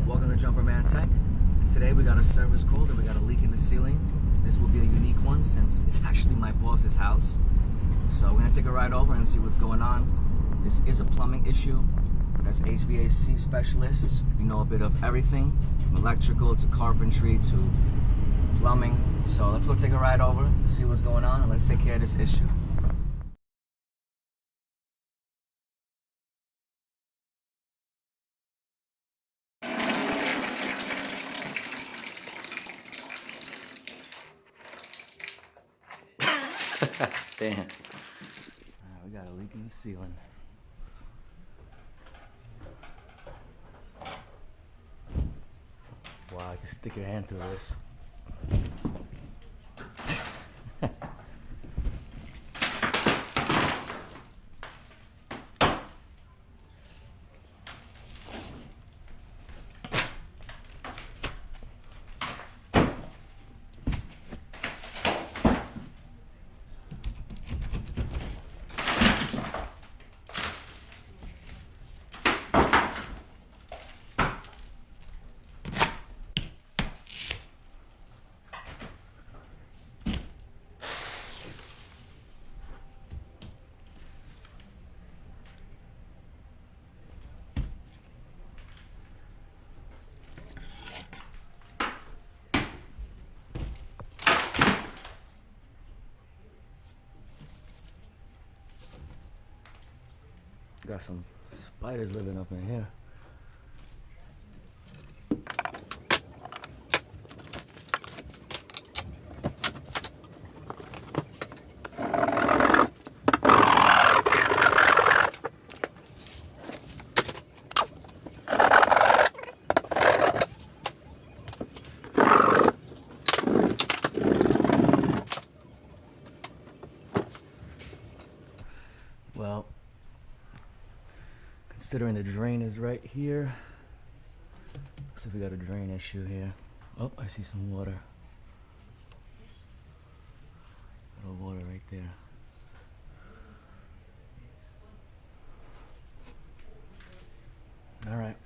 Welcome to Jumperman Tech. And today we got a service call that we got a leak in the ceiling. This will be a unique one since it's actually my boss's house. So we're gonna take a ride over and see what's going on. This is a plumbing issue. As HVAC specialists, we know a bit of everything, from electrical to carpentry to plumbing. So let's go take a ride over, see what's going on, and let's take care of this issue. Damn. We got a leak in the ceiling. Wow, you can stick your hand through this. Got some spiders living up in here. Well, considering the drain is right here, looks like we got a drain issue here. Oh, I see some water. Little water right there. All right.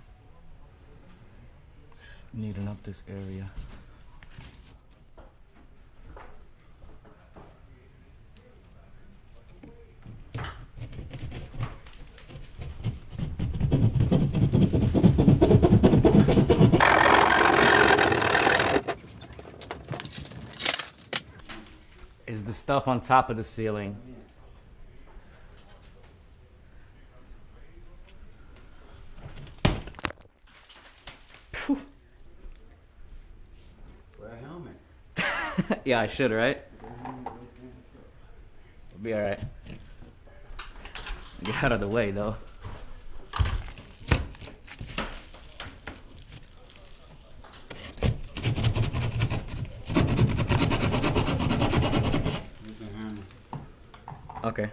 Just neaten up this area. Is the stuff on top of the ceiling. Phew. Wear a helmet. Yeah, I should, right? We'll be alright. Get out of the way, though. Okay.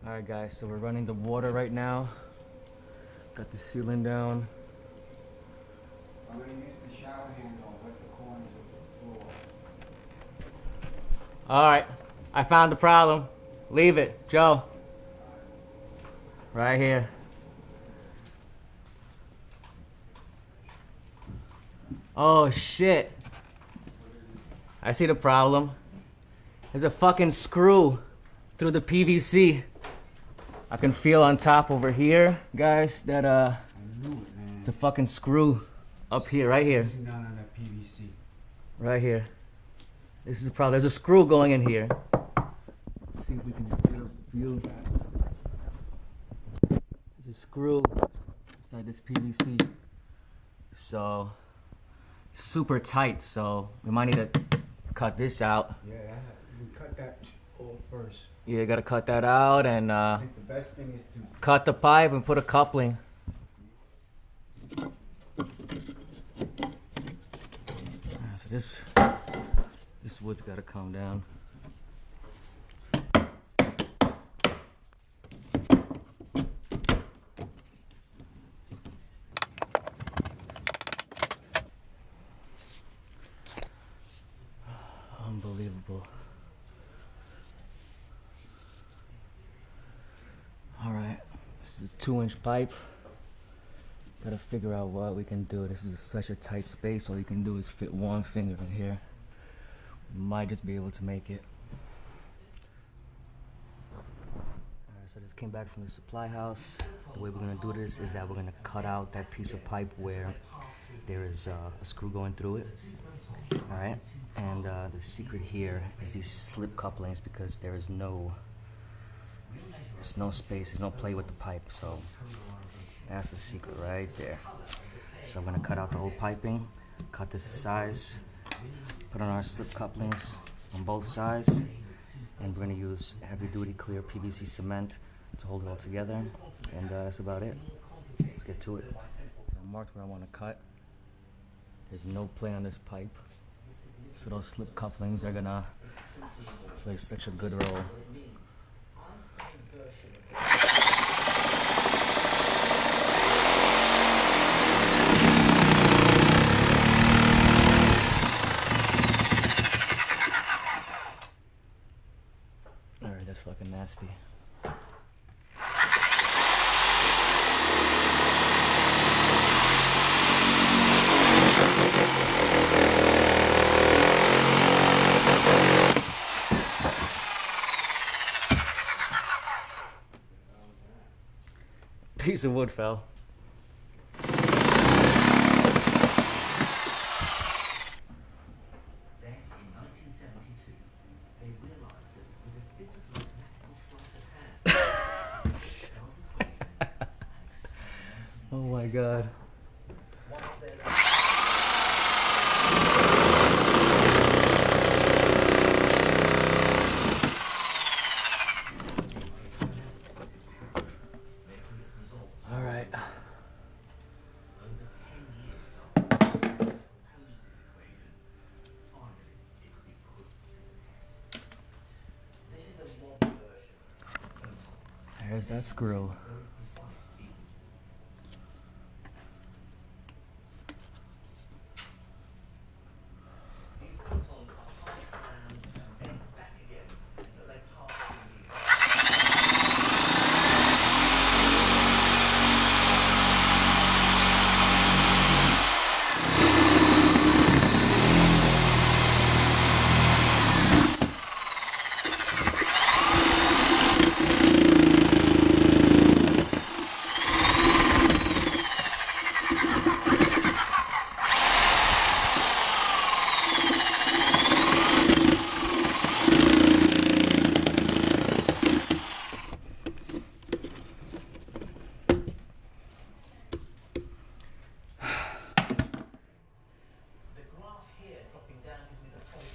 Alright guys, so we're running the water right now. Got the ceiling down. I'm going to use the shower handle with the corners of the floor. Alright, I found the problem. Leave it, Joe. Right here. Oh shit. I see the problem. There's a fucking screw through the PVC. I can feel on top over here, guys, that I knew it, man. it's a fucking screw up here, right here. Down on that PVC. Right here. This is the problem. There's a screw going in here. Let's see if we can get a view. There's a screw inside this PVC. So, super tight. So, we might need to cut this out. Yeah, we cut that off first. Yeah, gotta cut that out and I think the best thing is to cut the pipe and put a coupling. So this wood's gotta come down. Unbelievable. Alright, this is a 2-inch pipe. Gotta figure out what we can do. This is such a tight space. All you can do is fit one finger in here. We might just be able to make it. Alright, so this came back from the supply house. The way we're gonna do this is that we're gonna cut out that piece of pipe where there is a screw going through it. Alright, and the secret here is these slip couplings because there's no space, there's no play with the pipe. So that's the secret right there. So I'm gonna cut out the whole piping, cut this to size, put on our slip couplings on both sides, and we're gonna use heavy duty clear PVC cement to hold it all together. And that's about it. Let's get to it. I marked where I wanna cut. There's no play on this pipe. So those slip couplings are gonna play such a good role. Alright, that's fucking nasty. Piece of wood fell. Oh my god. All right. There's that screw.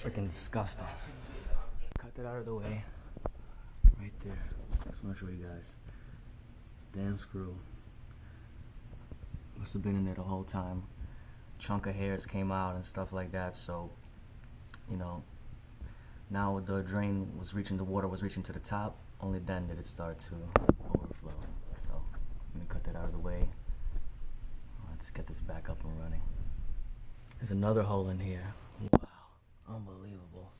Freaking disgusting. Cut that out of the way. Right there. Just want to show you guys. It's a damn screw. Must have been in there the whole time. Chunk of hairs came out and stuff like that. So, you know, now the drain was reaching, the water was reaching to the top. Only then did it start to overflow. So, I'm gonna cut that out of the way. Let's get this back up and running. There's another hole in here. Wow. Unbelievable.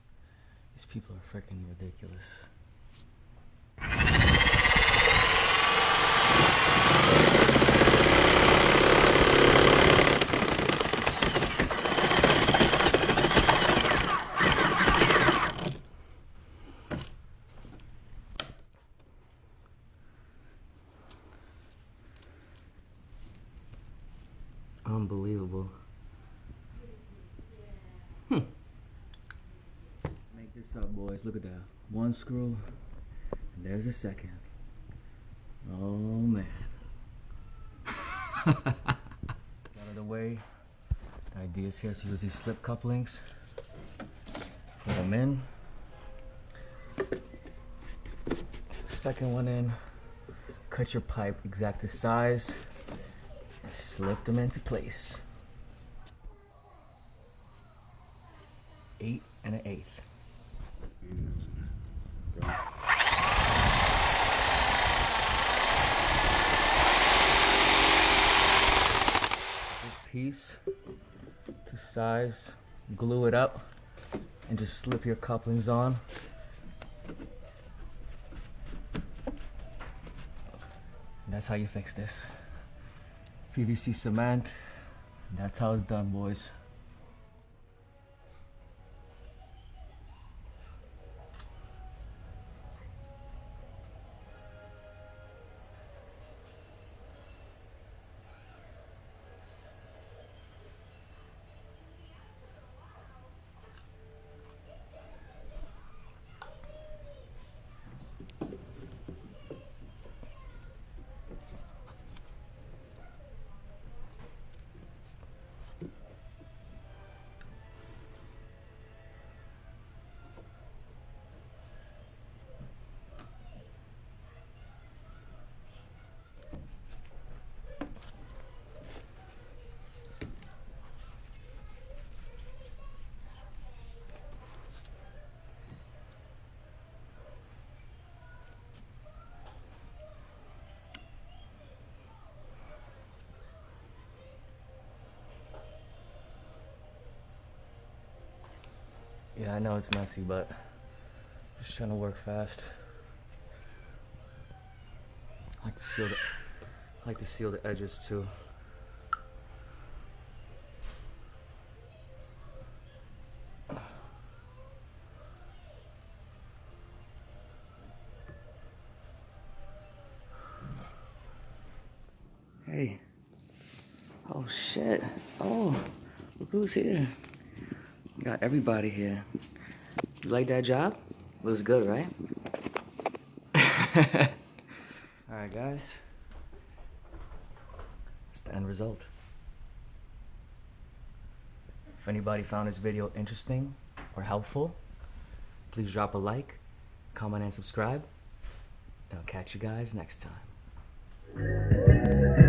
These people are freaking ridiculous. Unbelievable. What's up, boys? Look at that. One screw, and there's a second. Oh, man. Out of the way. The idea is here to use these slip couplings. Put them in. Second one in. Cut your pipe exact to size. And slip them into place. 8 1/8. This piece to size, glue it up, and just slip your couplings on. And that's how you fix this. PVC cement. That's how it's done, boys. Yeah, I know it's messy, but just trying to work fast. I like to seal the edges too. Hey. Oh shit. Oh, look who's here. Got everybody here. You like that job? It was good, right? Alright, guys. It's the end result. If anybody found this video interesting or helpful, please drop a like, comment, and subscribe. And I'll catch you guys next time.